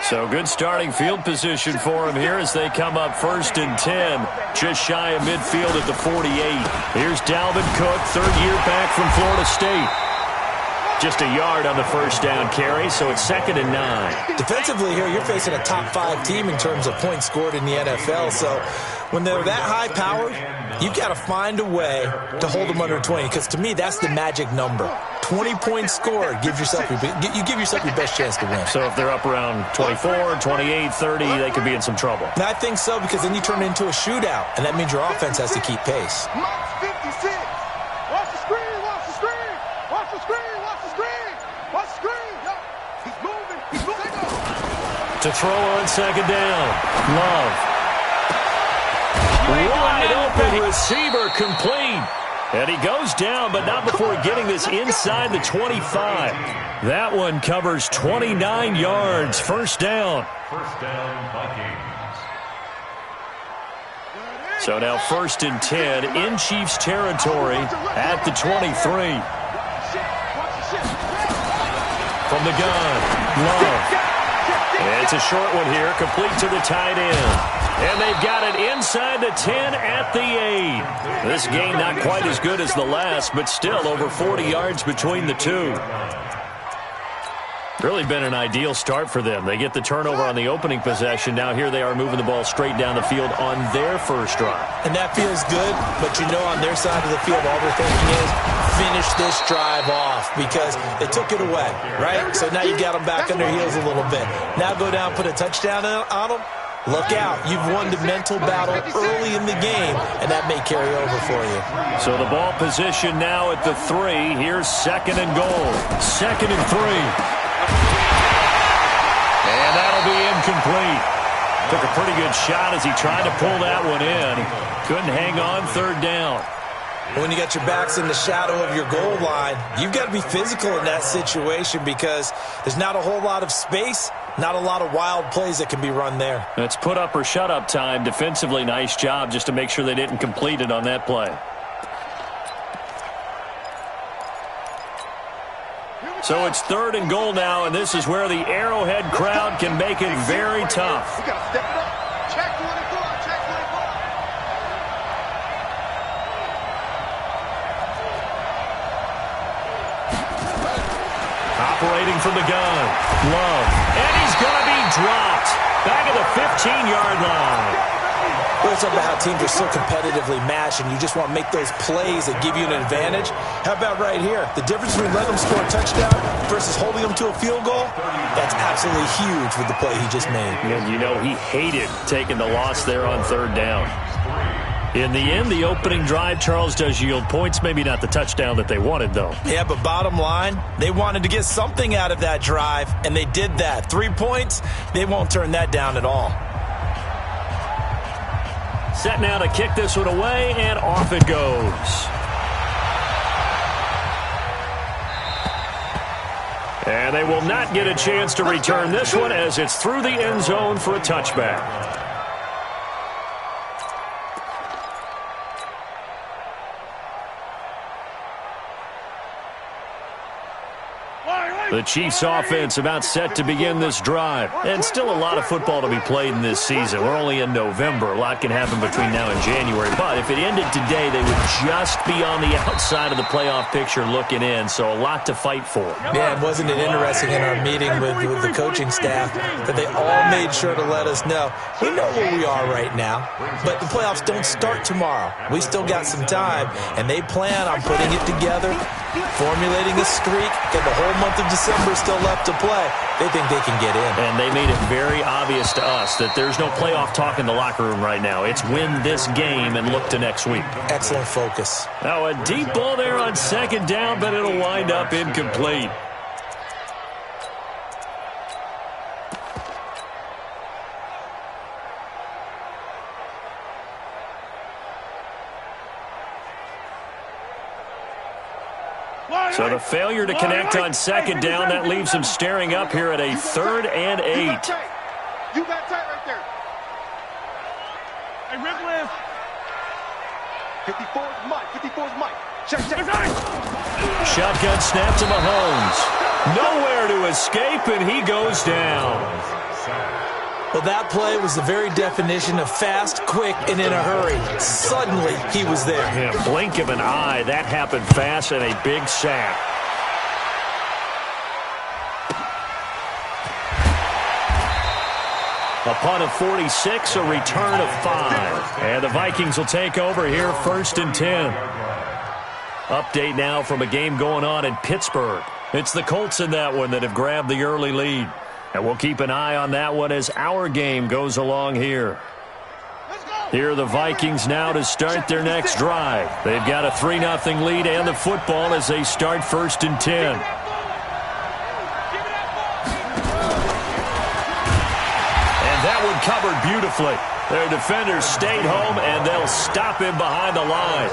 So good starting field position for him here as they come up 1st and 10. Just shy of midfield at the 48. Here's Dalvin Cook, third year back from Florida State. Just a yard on the first down carry, so it's 2nd and 9. Defensively here, you're facing a top 5 team in terms of points scored in the NFL. So when they're that high-powered, you've got to find a way to hold them under 20, because to me, that's the magic number. 20 points scored, you give yourself your best chance to win. So if they're up around 24, 28, 30, they could be in some trouble. And I think so, because then you turn it into a shootout, and that means your offense has to keep pace. To throw on 2nd down. Love. Wide open receiver complete. And he goes down, but not before getting this inside the 25. That one covers 29 yards. First down. Vikings. So now 1st and 10 in Chiefs territory at the 23. From the gun. Love. It's a short one here, complete to the tight end. And they've got it inside the 10 at the 8. This game not quite as good as the last, but still over 40 yards between the two. Really been an ideal start for them. They get the turnover on the opening possession. Now here they are moving the ball straight down the field on their first drive. And that feels good, but you know on their side of the field all they're thinking is finish this drive off because they took it away, right? So now you got them back on their heels a little bit. Now go down, put a touchdown on them. Look out. You've won the mental battle early in the game, and that may carry over for you. So the ball position now at the 3. Here's 2nd and goal. 2nd and 3. And that'll be incomplete. Took a pretty good shot as he tried to pull that one in. Couldn't hang on 3rd down. When you got your backs in the shadow of your goal line, you've got to be physical in that situation because there's not a whole lot of space, not a lot of wild plays that can be run there. That's put up or shut up time. Defensively, nice job just to make sure they didn't complete it on that play. So it's 3rd and goal now, and this is where the Arrowhead crowd can make it very tough. We got to step it up. Check 24, check 24. Operating from the gun. Love. And he's going to be dropped. Back at the 15-yard line. Well, it's about how teams are so competitively matched, and you just want to make those plays that give you an advantage. How about right here? The difference between letting them score a touchdown versus holding them to a field goal, that's absolutely huge with the play he just made. And you know, he hated taking the loss there on 3rd down. In the end, the opening drive, Charles, does yield points. Maybe not the touchdown that they wanted, though. Yeah, but bottom line, they wanted to get something out of that drive, and they did that. 3 points, they won't turn that down at all. Set now to kick this one away, and off it goes. And they will not get a chance to return this one as it's through the end zone for a touchback. The Chiefs offense about set to begin this drive. And still a lot of football to be played in this season. We're only in November. A lot can happen between now and January. But if it ended today, they would just be on the outside of the playoff picture looking in. So a lot to fight for. Yeah, wasn't it interesting in our meeting with the coaching staff that they all made sure to let us know, we know where we are right now, but the playoffs don't start tomorrow. We still got some time, and they plan on putting it together, formulating a streak, and the whole month of December still left to play. They think they can get in. And they made it very obvious to us that there's no playoff talk in the locker room right now. It's win this game and look to next week. Excellent focus. Now a deep ball there on 2nd down, but it'll wind up incomplete. So the failure to connect on 2nd down, that leaves them staring up here at a 3rd and 8. You got tight right there. Hey, rip left. 54's Mike. 54's Mike. Check. Shotgun snap to Mahomes. Nowhere to escape, and he goes down. Well, that play was the very definition of fast, quick, and in a hurry. Suddenly, he was there. Yeah, blink of an eye. That happened fast and a big sack. A punt of 46, a return of 5. And the Vikings will take over here, 1st and 10. Update now from a game going on in Pittsburgh. It's the Colts in that one that have grabbed the early lead. And we'll keep an eye on that one as our game goes along here. Here are the Vikings now to start their next drive. They've got a 3-0 lead and the football as they start 1st and 10. That one covered beautifully. Their defenders stayed home, and they'll stop him behind the line.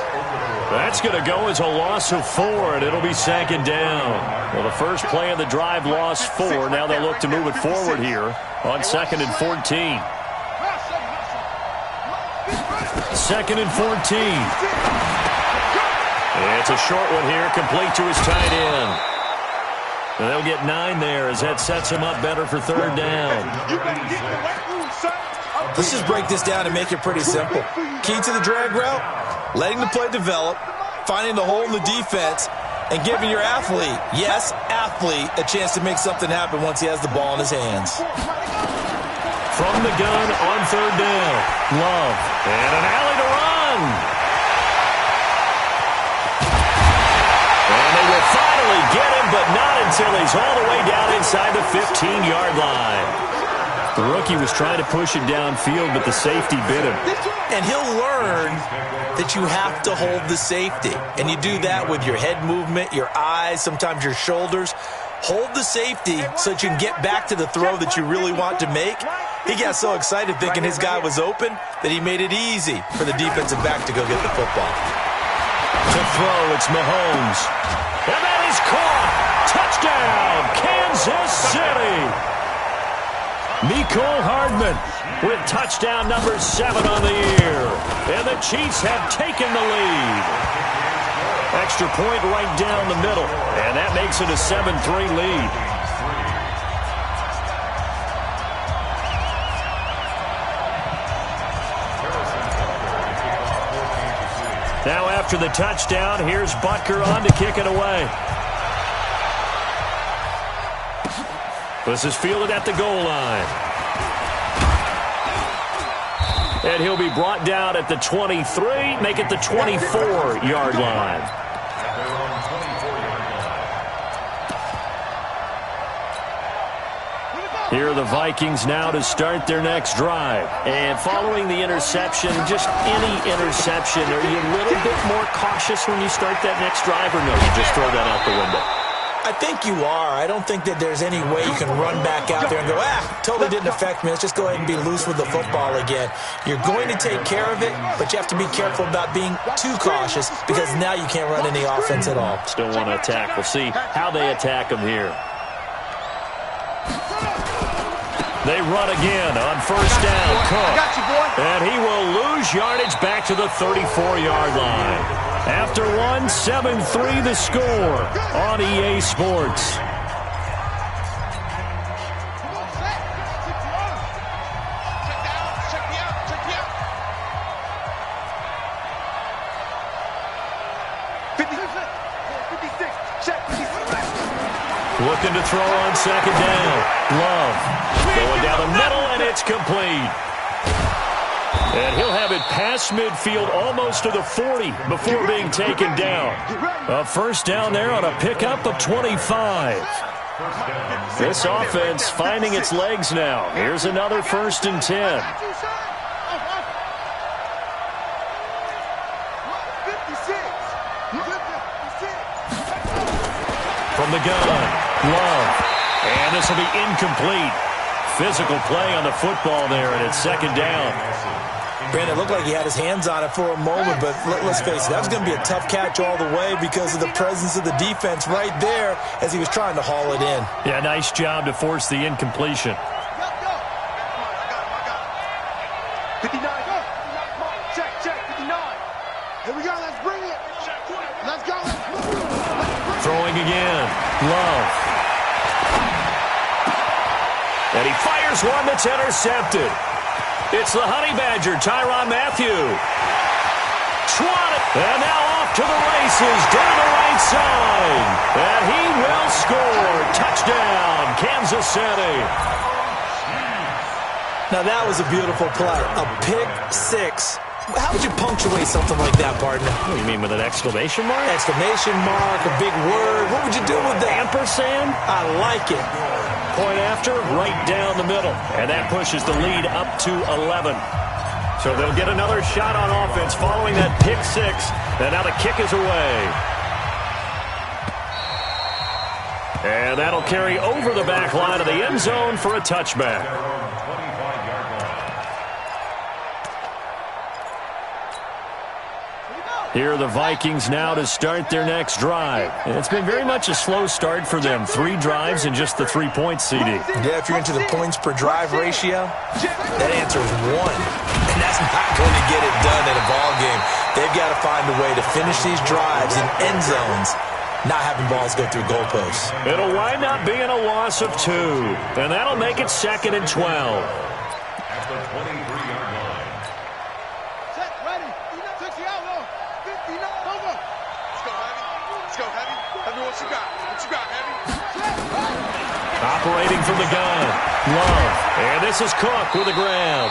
That's going to go as a loss of 4, and it'll be 2nd down. Well, the first play of the drive lost 4. Now they'll look to move it forward here on 2nd and 14. 2nd and 14. It's a short one here, complete to his tight end. And they'll get 9 there as that sets him up better for 3rd down. Let's just break this down and make it pretty simple. Key to the drag route, letting the play develop, finding the hole in the defense, and giving your athlete, yes, athlete, a chance to make something happen once he has the ball in his hands. From the gun on 3rd down, Love, and an alley to run. And they will finally get him, but not until he's all the way down inside the 15-yard line. The rookie was trying to push it downfield, but the safety bit him. And he'll learn that you have to hold the safety. And you do that with your head movement, your eyes, sometimes your shoulders. Hold the safety so that you can get back to the throw that you really want to make. He got so excited thinking his guy was open that he made it easy for the defensive back to go get the football. To throw, it's Mahomes. And that is caught. Touchdown, Kansas City. Mecole Hardman with touchdown number 7 on the year. And the Chiefs have taken the lead. Extra point right down the middle. And that makes it a 7-3 lead. Now after the touchdown, here's Butker on to kick it away. This is fielded at the goal line. And he'll be brought down at the 23, make it the 24-yard line. Here are the Vikings now to start their next drive. And following the interception, just any interception, are you a little bit more cautious when you start that next drive, or no, you just throw that out the window? I think you are. I don't think that there's any way you can run back out there and go, totally didn't affect me. Let's just go ahead and be loose with the football again. You're going to take care of it, but you have to be careful about being too cautious because now you can't run any offense at all. Still want to attack. We'll see how they attack him here. They run again on 1st down. Cook. And he will lose yardage back to the 34-yard line. After 7-3 the score on EA Sports. Looking to throw on 2nd down. Love. Going down the middle, and it's complete. And he'll have it past midfield almost to the 40 before being taken down. A 1st down there on a pickup of 25. This offense finding its legs now. Here's another 1st and 10. From the gun, Love. And this will be incomplete. Physical play on the football there, and it's 2nd down. Brandon, it looked like he had his hands on it for a moment, but let's face it, that was going to be a tough catch all the way because of the presence of the defense right there as he was trying to haul it in. Yeah, nice job to force the incompletion. 59, go. Check, 59. Here we go, let's bring it. Let's go, Throwing again, Love. And he fires Here's one that's intercepted. It's the Honey Badger, Tyrann Mathieu. Swatted. And now off to the races down the right side. And he will score. Touchdown, Kansas City. Now that was a beautiful play. A pick six. How would you punctuate something like that, partner? What do you mean, with an exclamation mark? Exclamation mark, a big word. What would you do with that? Ampersand? I like it. Point after, right down the middle. And that pushes the lead up to 11. So they'll get another shot on offense following that pick six. And now the kick is away. And that'll carry over the back line of the end zone for a touchback. Here are the Vikings now to start their next drive. And it's been very much a slow start for them. 3 drives and just the 3-point CD. Yeah, if you're into the points per drive ratio, that answer is 1. And that's not going to get it done in a ball game. They've got to find a way to finish these drives in end zones, not having balls go through goalposts. It'll wind up being a loss of 2. And that'll make it 2nd and 12. At the 23-yard line. Set, ready. Took you out, low. 59, over. Let's go, Heavy. Let's go, Heavy. Heavy, what you got? What you got, Heavy? Operating from the gun. Love. And this is Cook with the grab.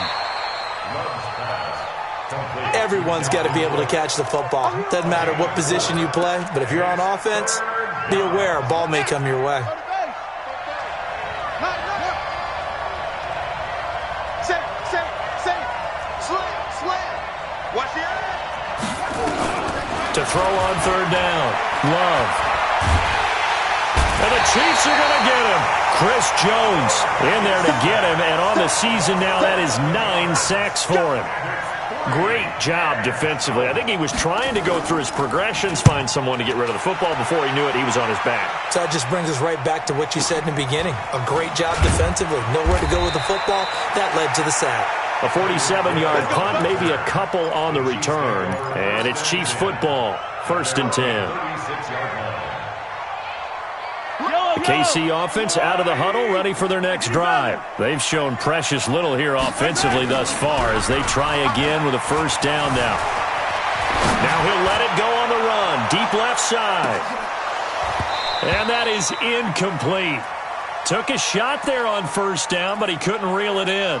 Everyone's got to be able to catch the football. Doesn't matter what position you play, but if you're on offense, be aware a ball may come your way. To throw on 3rd down. Love. And the Chiefs are going to get him. Chris Jones in there to get him. And on the season now, that is 9 sacks for him. Great job defensively. I think he was trying to go through his progressions, find someone to get rid of the football. Before he knew it, he was on his back. So that just brings us right back to what you said in the beginning. A great job defensively. Nowhere to go with the football. That led to the sack. A 47-yard punt, maybe a couple on the return. And it's Chiefs football, 1st and 10. The KC offense out of the huddle, ready for their next drive. They've shown precious little here offensively thus far as they try again with a 1st down now. Now he'll let it go on the run, deep left side. And that is incomplete. Took a shot there on 1st down, but he couldn't reel it in.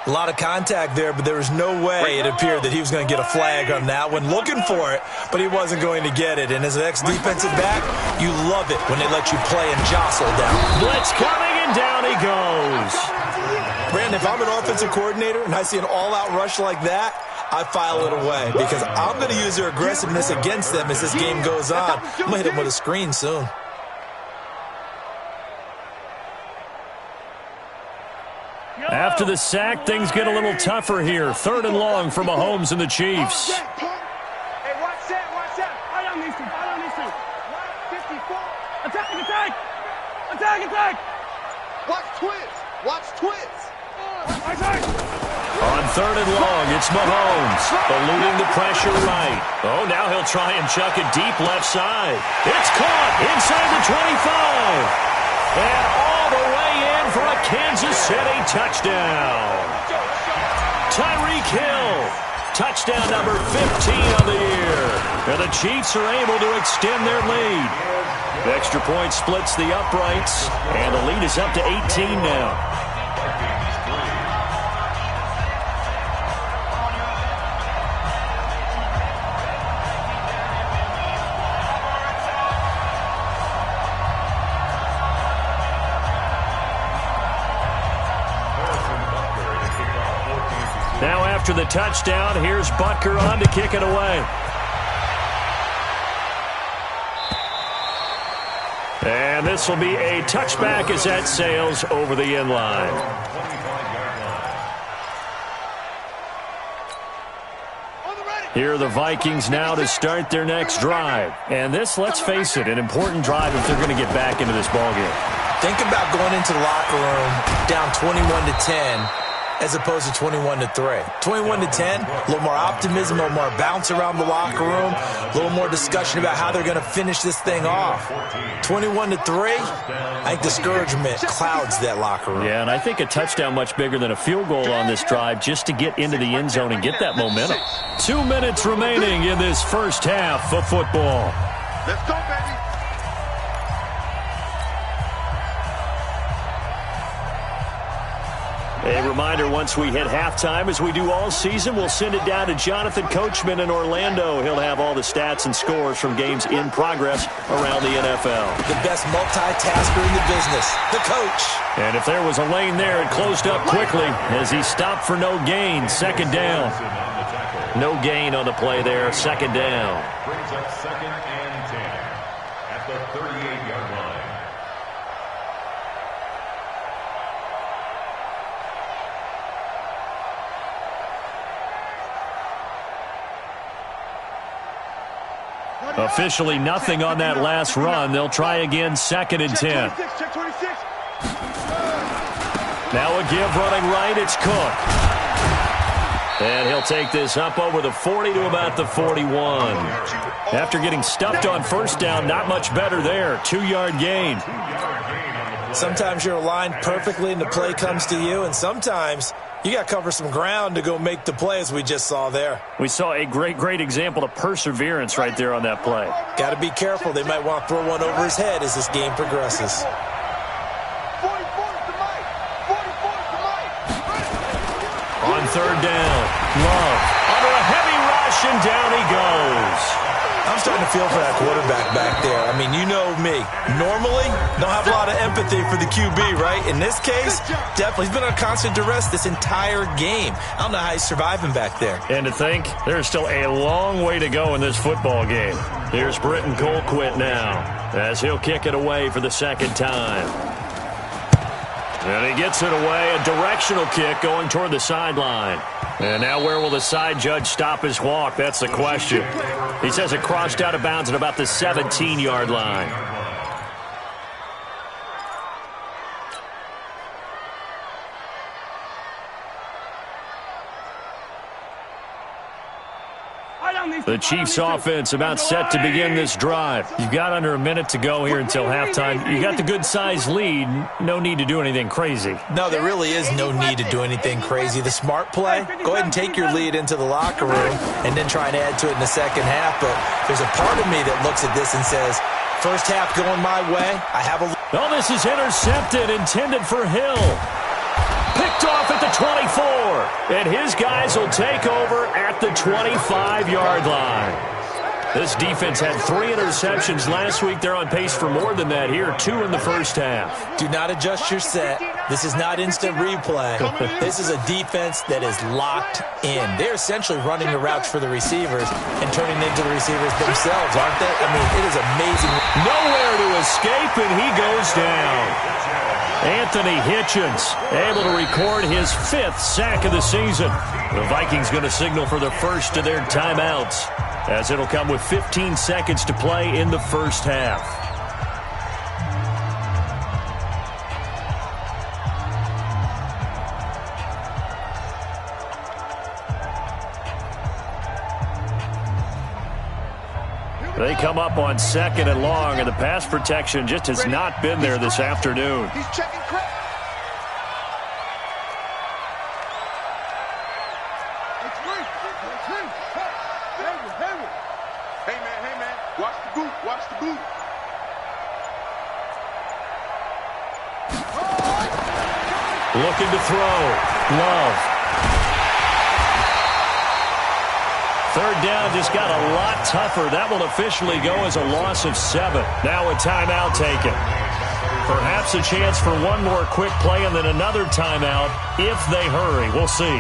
A lot of contact there, but there was no way it appeared that he was going to get a flag on that one. Looking for it, but he wasn't going to get it. And as an ex-defensive back, you love it when they let you play and jostle down. Blitz coming, and down he goes. Brandon, if I'm an offensive coordinator and I see an all-out rush like that, I file it away because I'm going to use their aggressiveness against them as this game goes on. I'm going to hit them with a screen soon. After the sack, things get a little tougher here. 3rd and long for Mahomes and the Chiefs. Hey, watch that, watch that. I don't need to, I don't need to. 54. Attack, attack. Attack, attack. Watch twins. Watch twins. On 3rd and long, it's Mahomes. Eluding the pressure right. Oh, now he'll try and chuck it deep left side. It's caught inside the 25. And all the way in for a Kansas City touchdown. Tyreek Hill. Touchdown number 15 on the year. And the Chiefs are able to extend their lead. The extra point splits the uprights. And the lead is up to 18 now. Now after the touchdown, here's Butker on to kick it away. And this will be a touchback as that sails over the end line. Here are the Vikings now to start their next drive. And this, let's face it, an important drive if they're going to get back into this ballgame. Think about going into the locker room down 21-10 as opposed to 21-3. 21-10, a little more optimism, a little more bounce around the locker room, a little more discussion about how they're going to finish this thing off. 21-3, I think discouragement clouds that locker room. Yeah, and I think a touchdown much bigger than a field goal on this drive just to get into the end zone and get that momentum. 2 minutes remaining in this first half of football. Let's go, baby. A reminder, once we hit halftime, as we do all season, we'll send it down to Jonathan Coachman in Orlando. He'll have all the stats and scores from games in progress around the NFL. The best multitasker in the business, the coach. And if there was a lane there, it closed up quickly as he stopped for no gain. Second down. No gain on the play there. Second down. Brings up 2nd and 10 at the 38-yard line. Officially nothing on that last run. They'll try again, 2nd and 10. Check 26. Now a give running right. It's Cook. And he'll take this up over the 40 to about the 41. After getting stuffed on first down, not much better there. 2-yard gain. Sometimes you're aligned perfectly and the play comes to you, and sometimes you got to cover some ground to go make the play, as we just saw there. We saw a great example of perseverance right there on that play. Got to be careful. They might want to throw one over his head as this game progresses. 44 to Mike. 44 to Mike. On third down, Love under a heavy rush, and down he goes. I'm starting to feel for that quarterback back there. I mean, you know me. Normally, don't have a lot of empathy for the QB, right? In this case, definitely. He's been on constant duress this entire game. I don't know how he's surviving back there. And to think, there's still a long way to go in this football game. Here's Britton Colquitt now, as he'll kick it away for the second time. And he gets it away, a directional kick going toward the sideline. And now where will the side judge stop his walk? That's the question. He says it crossed out of bounds at about the 17-yard line. The Chiefs offense about set to begin this drive. You've got under a minute to go here until halftime. You got the good-sized lead. No need to do anything crazy. No, there really is no need to do anything crazy. The smart play, go ahead and take your lead into the locker room and then try and add to it in the second half. But there's a part of me that looks at this and says, first half going my way, I have a... Oh, this is intercepted, intended for Hill. Picked off at the 24, and his guys will take over at the 25-yard line. This defense had 3 interceptions last week. They're on pace for more than that here, 2 in the first half. Do not adjust your set. This is not instant replay. This is a defense that is locked in. They're essentially running the routes for the receivers and turning into the receivers themselves, aren't they? I mean, it is amazing. Nowhere to escape, and he goes down. Anthony Hitchens able to record his 5th sack of the season. The Vikings going to signal for the first of their timeouts, as it'll come with 15 seconds to play in the first half. They come up on 2nd and long, and the pass protection just has not been there this afternoon. He's checking credit. Hey, man. Watch the boot. Watch the boot. Looking to throw. Love. Third down just got a lot tougher. That will officially go as a loss of 7. Now a timeout taken. Perhaps a chance for one more quick play and then another timeout if they hurry. We'll see.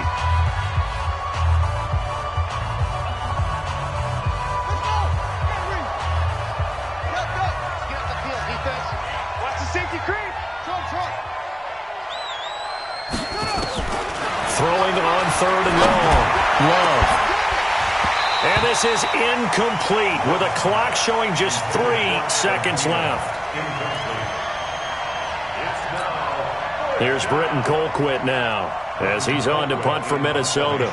Watch the safety creep. Throwing on 3rd and long. Love. And this is incomplete with a clock showing just 3 seconds left. Here's Britton Colquitt now. as he's on to punt for Minnesota.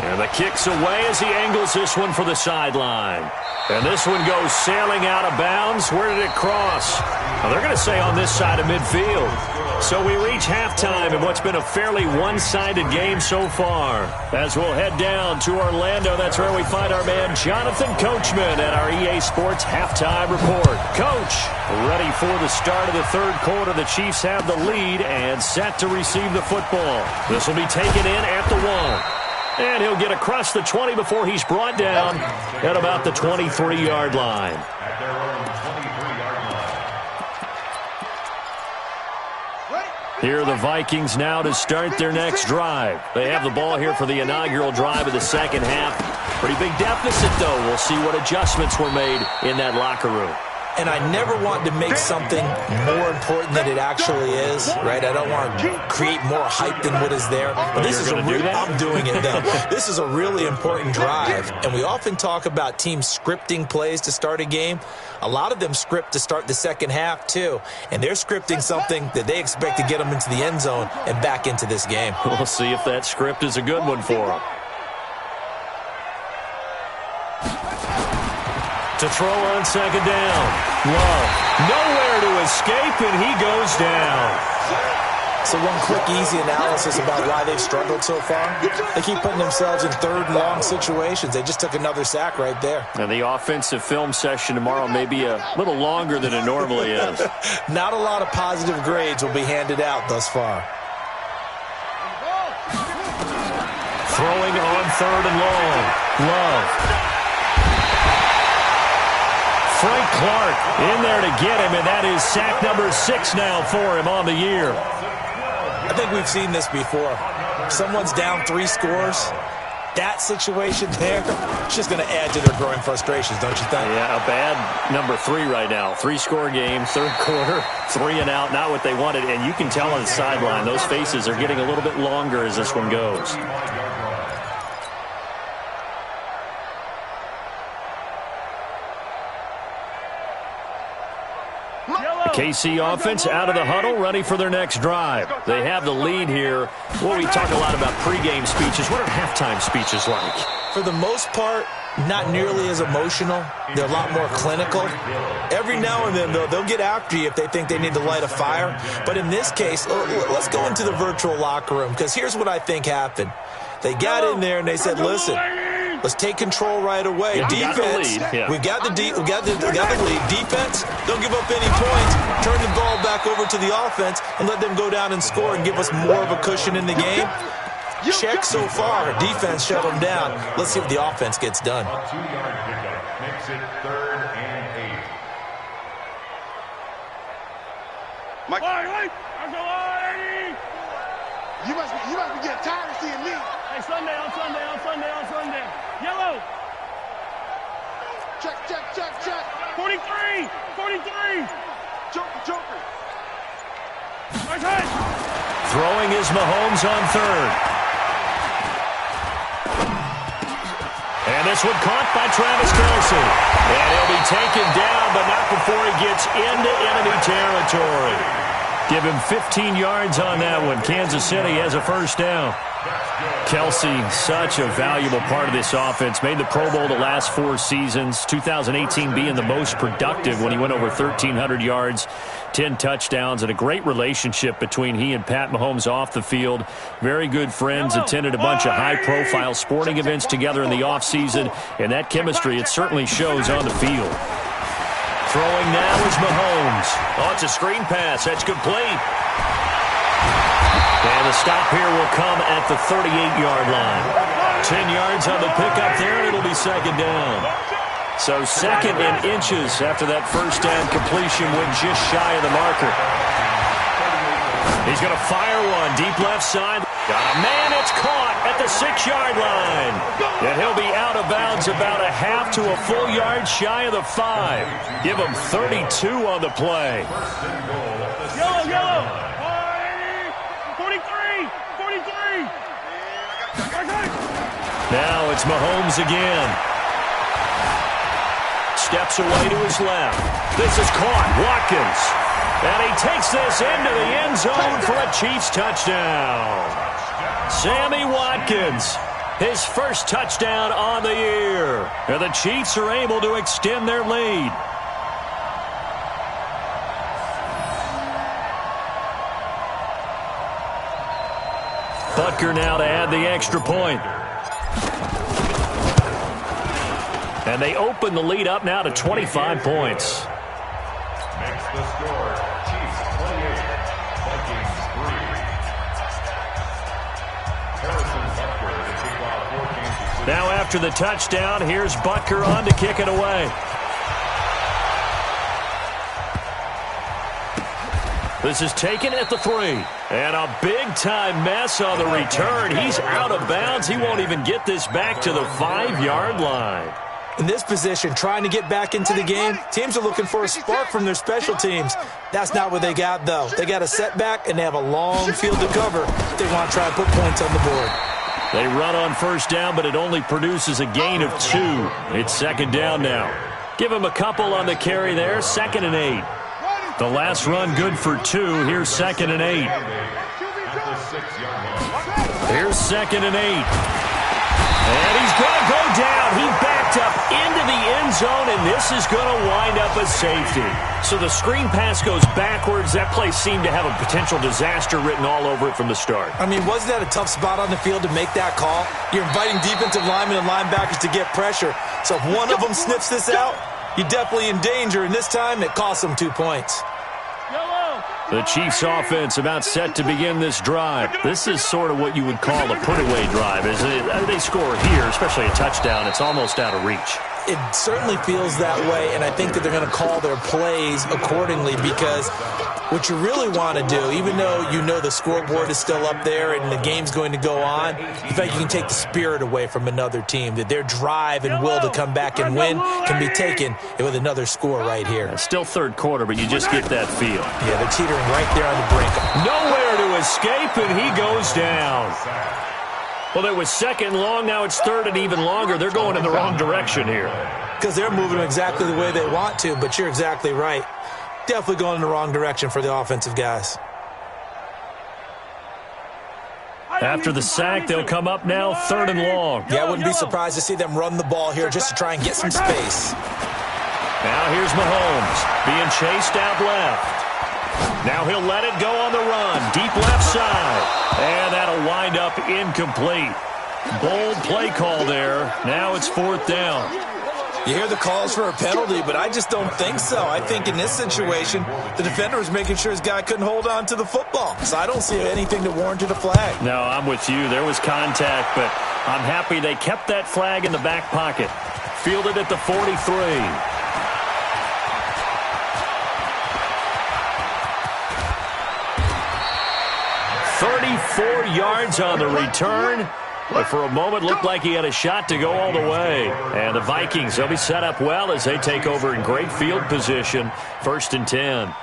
And the kick's away as he angles this one for the sideline. And this one goes sailing out of bounds. Where did it cross? Well, they're going to say on this side of midfield. So we reach halftime in what's been a fairly one-sided game so far. As we'll head down to Orlando, that's where we find our man Jonathan Coachman at our EA Sports Halftime Report. Coach, ready for the start of the third quarter. The Chiefs have the lead and set to receive the football. This will be taken in at the 1. And he'll get across the 20 before he's brought down at about the 23-yard line. At their own 23-yard line. Here are the Vikings now to start their next drive. They have the ball here for the inaugural drive of the second half. Pretty big deficit, though. We'll see what adjustments were made in that locker room. And I never want to make something more important than it actually is, right? I don't want to create more hype than what is there. But this is I'm doing it, though. This is a really important drive. And we often talk about teams scripting plays to start a game. A lot of them script to start the second half, too. And they're scripting something that they expect to get them into the end zone and back into this game. We'll see if that script is a good one for them. To throw on second down. Love. Nowhere to escape, and he goes down. So one quick, easy analysis about why they've struggled so far. They keep putting themselves in third and long situations. They just took another sack right there. And the offensive film session tomorrow may be a little longer than it normally is. Not a lot of positive grades will be handed out thus far. Throwing on third and long. Love. Frank Clark in there to get him, and that is sack number 6 now for him on the year. I think we've seen this before. Someone's down 3 scores. That situation there, it's just going to add to their growing frustrations, don't you think? Yeah, a bad number 3 right now. 3-score game, third quarter, 3 and out, not what they wanted. And you can tell on the sideline, those faces are getting a little bit longer as this one goes. KC offense out of the huddle, ready for their next drive. They have the lead here. Well, we talk a lot about pregame speeches. What are halftime speeches like? For the most part, not nearly as emotional. They're a lot more clinical. Every now and then, though, they'll get after you if they think they need to light a fire. But in this case, let's go into the virtual locker room, because here's what I think happened. They got in there and they said, listen, let's take control right away. Yeah, defense, we've got the lead. Defense, don't give up any points. Turn the ball back over to the offense and let them go down and score and give us more of a cushion in the game. Check so far. Defense shut them down. Let's see what the offense gets done. A 2-yard pickup makes it 3rd and 8. Mike, you must be getting tired of seeing me. Hey, Sunday. Yellow. Check. 43. Joker. Nice. Throwing is Mahomes on third. And this one caught by Travis Kelce. And he'll be taken down, but not before he gets into enemy territory. Give him 15 yards on that one. Kansas City has a first down. Kelce, such a valuable part of this offense. Made the Pro Bowl the last 4 seasons. 2018 being the most productive when he went over 1,300 yards, 10 touchdowns, and a great relationship between he and Pat Mahomes off the field. Very good friends, attended a bunch of high-profile sporting events together in the offseason, and that chemistry, it certainly shows on the field. Throwing now is Mahomes. Oh, it's a screen pass. That's complete. And the stop here will come at the 38-yard line. 10 yards on the pickup there, and it'll be second down. So second in inches after that first down completion went just shy of the marker. He's going to fire one deep left side. Got a man, it's caught at the 6-yard line. And he'll be out of bounds about a half to a full yard shy of the 5. Give him 32 on the play. Yellow. 43. Now it's Mahomes again. Steps away to his left. This is caught. Watkins. And he takes this into the end zone for a Chiefs touchdown. Sammy Watkins, his first touchdown on the year. And the Chiefs are able to extend their lead. Butker now to add the extra point. And they open the lead up now to 25 points. Makes the score, Chiefs 28, Vikings 3. Harrison Butker to kick off for Kansas City. Now after the touchdown, here's Butker on to kick it away. This is taken at the 3. And a big-time mess on the return. He's out of bounds. He won't even get this back to the 5-yard line. In this position, trying to get back into the game, teams are looking for a spark from their special teams. That's not what they got, though. They got a setback, and they have a long field to cover. They want to try and put points on the board. They run on first down, but it only produces a gain of 2. It's second down now. Give him a couple on the carry there, 2nd and 8. The last run good for 2. Here's 2nd and 8. Here's 2nd and 8. And he's going to go down. He backed up into the end zone, and this is going to wind up a safety. So the screen pass goes backwards. That play seemed to have a potential disaster written all over it from the start. I mean, wasn't that a tough spot on the field to make that call? You're inviting defensive linemen and linebackers to get pressure. So if one of them sniffs this out, you're definitely in danger, and this time it costs them 2 points. The Chiefs offense about set to begin this drive. This is sort of what you would call a put-away drive, isn't it? They score here, especially a touchdown. It's almost out of reach. It certainly feels that way, and I think that they're going to call their plays accordingly because what you really want to do, even though you know the scoreboard is still up there and the game's going to go on, the fact you can take the spirit away from another team, that their drive and will to come back and win can be taken with another score right here. It's still third quarter, but you just get that feel. Yeah, they're teetering right there on the brink. Nowhere to escape, and he goes down. Well, it was 2nd long. Now it's 3rd and even longer. They're going in the wrong direction here. Because they're moving exactly the way they want to, but you're exactly right. Definitely going in the wrong direction for the offensive guys. After the sack, they'll come up now 3rd and long. Yeah, I wouldn't be surprised to see them run the ball here just to try and get some space. Now here's Mahomes being chased out left. Now he'll let it go on the run. Deep left side. And that'll wind up incomplete. Bold play call there. Now it's 4th down. You hear the calls for a penalty, but I just don't think so. I think in this situation, the defender was making sure his guy couldn't hold on to the football. So I don't see anything that warranted a flag. No, I'm with you. There was contact, but I'm happy they kept that flag in the back pocket. Fielded at the 43. 34 yards on the return. But for a moment, looked like he had a shot to go all the way. And the Vikings, they'll be set up well as they take over in great field position. 1st and 10.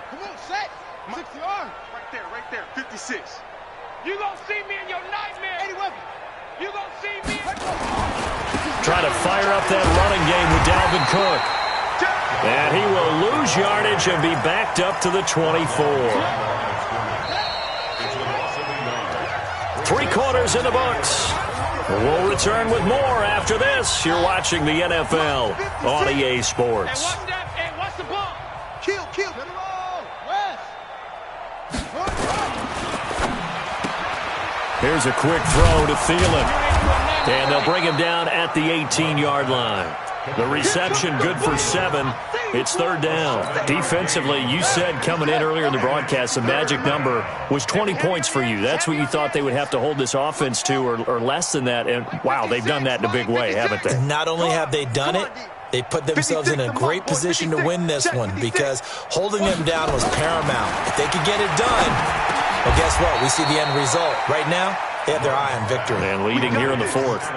Come on, set. 60 yards. Right there. 56. You gonna see me in your nightmare. 81. You gonna see me. Trying to fire up that running game with Dalvin Cook. And he will lose yardage and be backed up to the 24. 3 quarters in the books. We'll return with more after this. You're watching the NFL on EA Sports. Hey, what's the ball? Kill. Here's a quick throw to Thielen. And they'll bring him down at the 18-yard line. The reception good for 7. It's 3rd down. Defensively, you said coming in earlier in the broadcast, the magic number was 20 points for you. That's what you thought they would have to hold this offense to or less than that. And, wow, they've done that in a big way, haven't they? Not only have they done it, they put themselves in a great position to win this one because holding them down was paramount. If they could get it done, well, guess what? We see the end result. Right now, they have their eye on victory. And leading here in the 4th.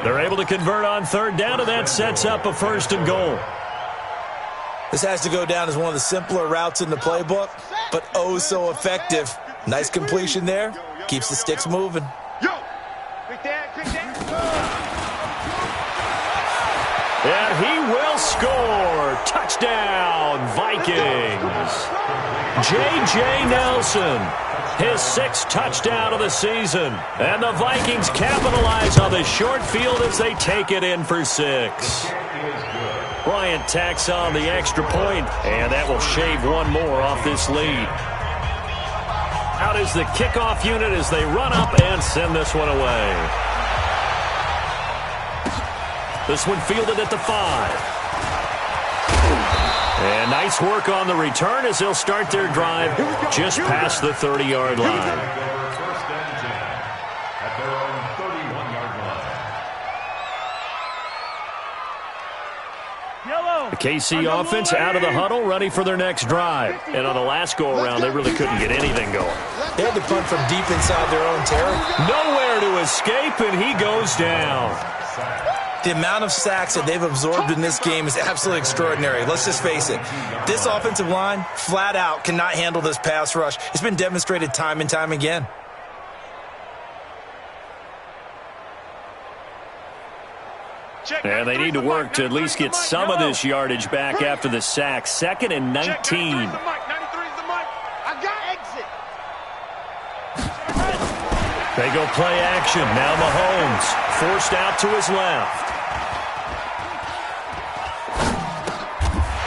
They're able to convert on 3rd down, and that sets up a 1st and goal. This has to go down as one of the simpler routes in the playbook, but oh so effective. Nice completion there. Keeps the sticks moving. Yo. Quick down. And he will score. Touchdown, Vikings. J.J. Nelson, his 6th touchdown of the season. And the Vikings capitalize on the short field as they take it in for 6. Bryant tacks on the extra point, and that will shave one more off this lead. Out is the kickoff unit as they run up and send this one away. This one fielded at the 5. And nice work on the return as they'll start their drive just past the 30-yard line. The KC offense out of the huddle, ready for their next drive. And on the last go-around, they really couldn't get anything going. They had to punt from deep inside their own territory. Nowhere to escape, and he goes down. The amount of sacks that they've absorbed in this game is absolutely extraordinary. Let's just face it. This offensive line, flat out, cannot handle this pass rush. It's been demonstrated time and time again. And they need to work to at least get some of this yardage back after the sack. 2nd and 19. They go play action. Now Mahomes forced out to his left.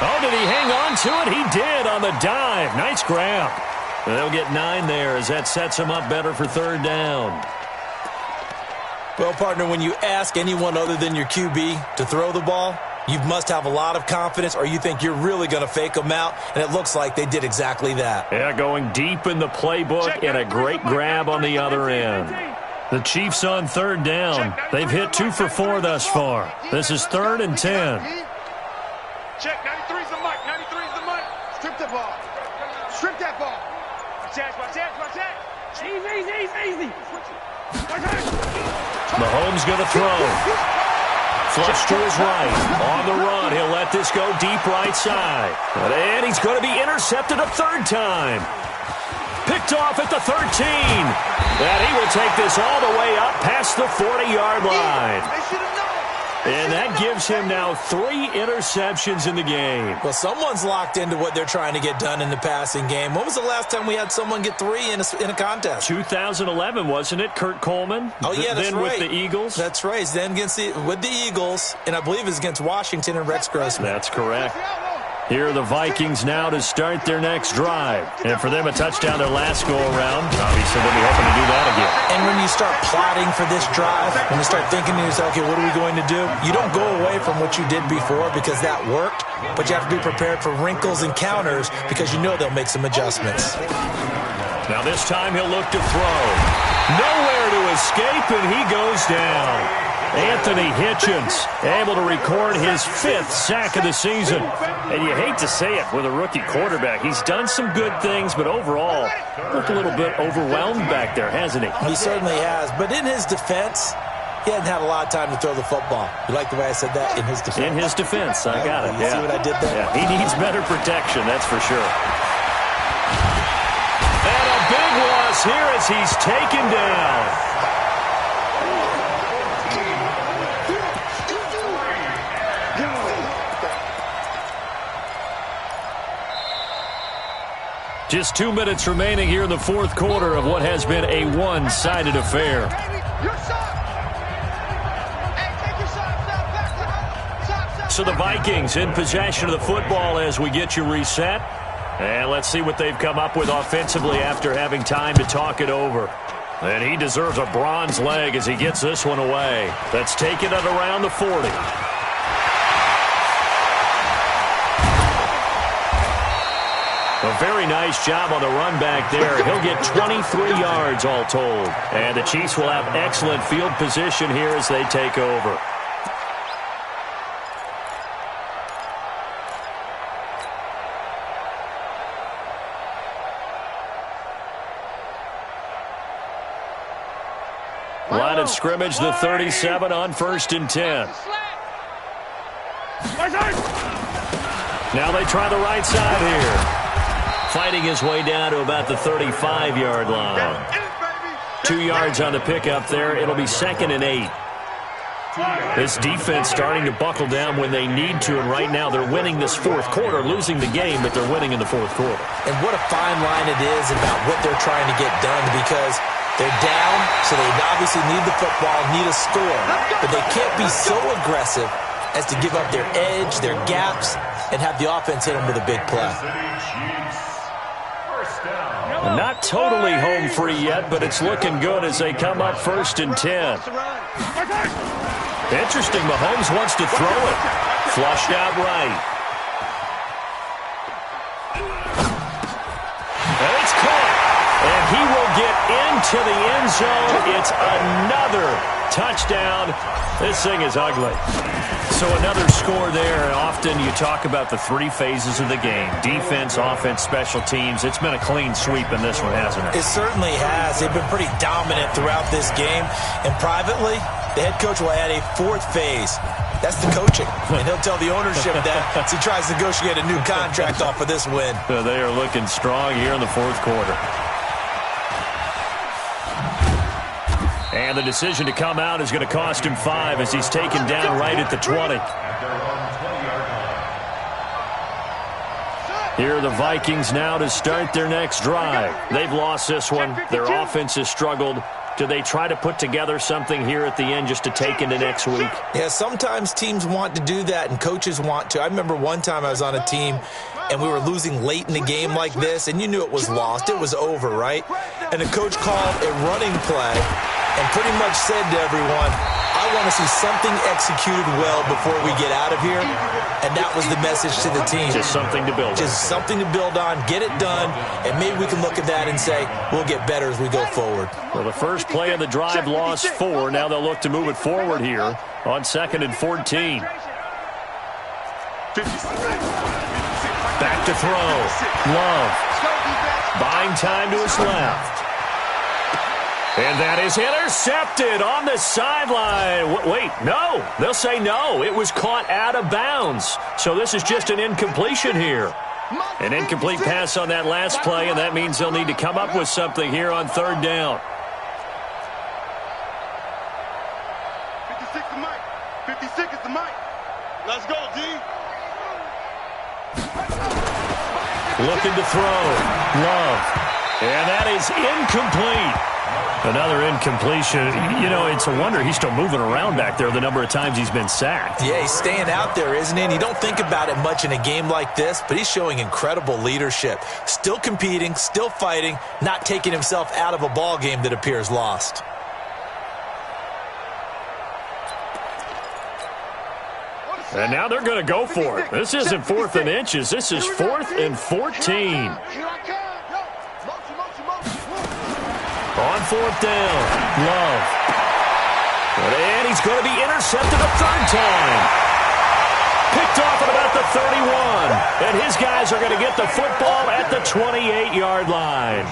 Oh, did he hang on to it? He did on the dive. Nice grab. And they'll get 9 there as that sets him up better for 3rd down. Well, partner, when you ask anyone other than your QB to throw the ball, you must have a lot of confidence or you think you're really going to fake them out, and it looks like they did exactly that. Yeah, going deep in the playbook and a great grab on the other end. The Chiefs on 3rd down. They've hit 2 for 4 thus far. This is 3rd and 10. Check, 93's the mic, 93's the mic. Strip the ball. Strip that ball. Watch that. Easy. Mahomes going to throw. Flush to his right. On the run, he'll let this go deep right side. And he's going to be intercepted a 3rd time. Picked off at the 13. And he will take this all the way up past the 40-yard line. And that gives him now 3 interceptions in the game. Well, someone's locked into what they're trying to get done in the passing game. When was the last time we had someone get 3 in a contest? 2011, wasn't it? Kurt Coleman? Oh, yeah, that's then right. With the Eagles? That's right. Then with the Eagles, and I believe it's against Washington and Rex Grossman. That's correct. Here are the Vikings now to start their next drive. And for them, a touchdown their last go-around. Obviously, they'll be hoping to do that again. And when you start plotting for this drive, when you start thinking to yourself, okay, what are we going to do? You don't go away from what you did before because that worked, but you have to be prepared for wrinkles and counters because you know they'll make some adjustments. Now this time he'll look to throw. Nowhere to escape, and he goes down. Anthony Hitchens able to record his 5th sack of the season. And you hate to say it with a rookie quarterback. He's done some good things, but overall, looked a little bit overwhelmed back there, hasn't he? He certainly has. But in his defense, he hasn't had a lot of time to throw the football. You like the way I said that? In his defense. In his defense. I got it. You see what I did there? Yeah, he needs better protection, that's for sure. And a big loss here as he's taken down. Just 2 minutes remaining here in the 4th quarter of what has been a one-sided affair. So the Vikings in possession of the football as we get you reset. And let's see what they've come up with offensively after having time to talk it over. And he deserves a bronze leg as he gets this one away. That's taken at around the 40. A very nice job on the run back there. He'll get 23 yards all told. And the Chiefs will have excellent field position here as they take over. Line of scrimmage, the 37 on 1st and 10. Now they try the right side here. Fighting his way down to about the 35-yard line. 2 yards on the pickup there. It'll be 2nd and 8. This defense starting to buckle down when they need to, and right now they're winning this fourth quarter, losing the game, but they're winning in the fourth quarter. And what a fine line it is about what they're trying to get done, because they're down, so they obviously need the football, need a score, but they can't be so aggressive as to give up their edge, their gaps, and have the offense hit them with a big play. Not totally home free yet, but it's looking good as they come up 1st and 10. Interesting, Mahomes wants to throw it. Flushed out right. And it's caught. And he will get into the end zone. It's another touchdown. This thing is ugly. So another score there. Often you talk about the three phases of the game: defense, offense, special teams. It's been a clean sweep in this one, hasn't it? It certainly has. They've been pretty dominant throughout this game. And privately, the head coach will add a fourth phase. That's the coaching. And he'll tell the ownership that as he tries to negotiate a new contract off of this win. So they are looking strong here in the fourth quarter. And the decision to come out is going to cost him 5 as he's taken down right at the 20. Here are the Vikings now to start their next drive. They've lost this one. Their offense has struggled. Do they try to put together something here at the end just to take into next week? Yeah, sometimes teams want to do that and coaches want to. I remember one time I was on a team and we were losing late in the game like this, and you knew it was lost. It was over, right? And the coach called a running play and pretty much said to everyone, I want to see something executed well before we get out of here. And that was the message to the team. Just something to build on. Just something to build on, get it done, and maybe we can look at that and say, we'll get better as we go forward. Well, the first play of the drive lost 4. Now they'll look to move it forward here on 2nd and 14. Back to throw. Love. Buying time to his left. And that is intercepted on the sideline. Wait, no. They'll say no. It was caught out of bounds. So this is just an incompletion here. An incomplete pass on that last play, and that means they'll need to come up with something here on 3rd down. 56 the mic. 56 is the mic. Let's go, D. Looking to throw. Love. And that is incomplete. Another incompletion. You know, it's a wonder he's still moving around back there the number of times he's been sacked. Yeah, he's staying out there, isn't he? And you don't think about it much in a game like this, but he's showing incredible leadership. Still competing, still fighting, not taking himself out of a ball game that appears lost. And now they're going to go for it. This isn't 4th and inches. This is 4th and 14. On 4th down, Love. And he's going to be intercepted a 3rd time. Picked off at about the 31. And his guys are going to get the football at the 28-yard line.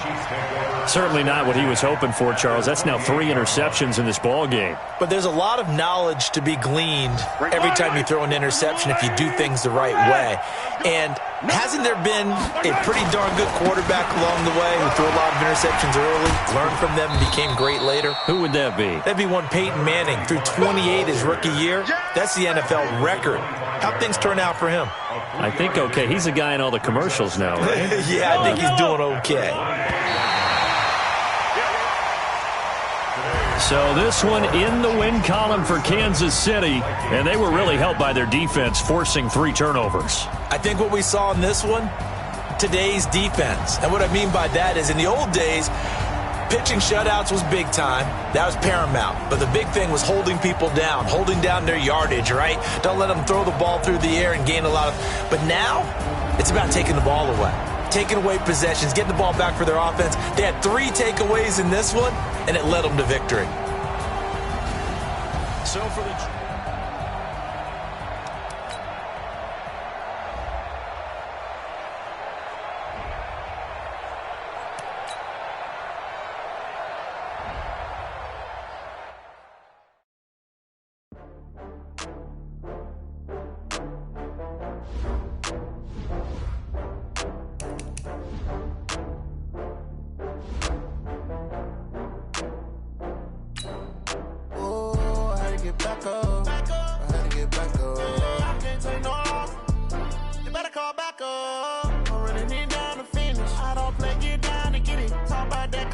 Certainly not what he was hoping for, Charles. That's now 3 interceptions in this ball game. But there's a lot of knowledge to be gleaned every time you throw an interception if you do things the right way. And hasn't there been a pretty darn good quarterback along the way who threw a lot of interceptions early, learned from them, and became great later? Who would that be? That'd be one Peyton Manning. Threw 28 his rookie year. That's the NFL record. How'd things turn out for him? I think okay. He's a guy in all the commercials now, right? Yeah, I think he's doing okay. So this one in the win column for Kansas City, and they were really helped by their defense, forcing 3 turnovers. I think what we saw in this one, today's defense. And what I mean by that is in the old days, pitching shutouts was big time. That was paramount. But the big thing was holding people down, holding down their yardage, right? Don't let them throw the ball through the air and gain a lot of... But now, it's about taking the ball away. Taking away possessions, getting the ball back for their offense. They had 3 takeaways in this one, and it led them to victory. So for the...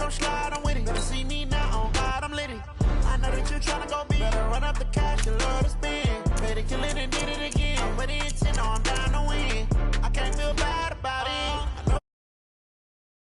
gon' slide, I'm with it. Better see me now, on God, I'm litty. I know that you tryna go big. Better run up the cash, you love to spend. Paid to kill it and did it again. I'm ready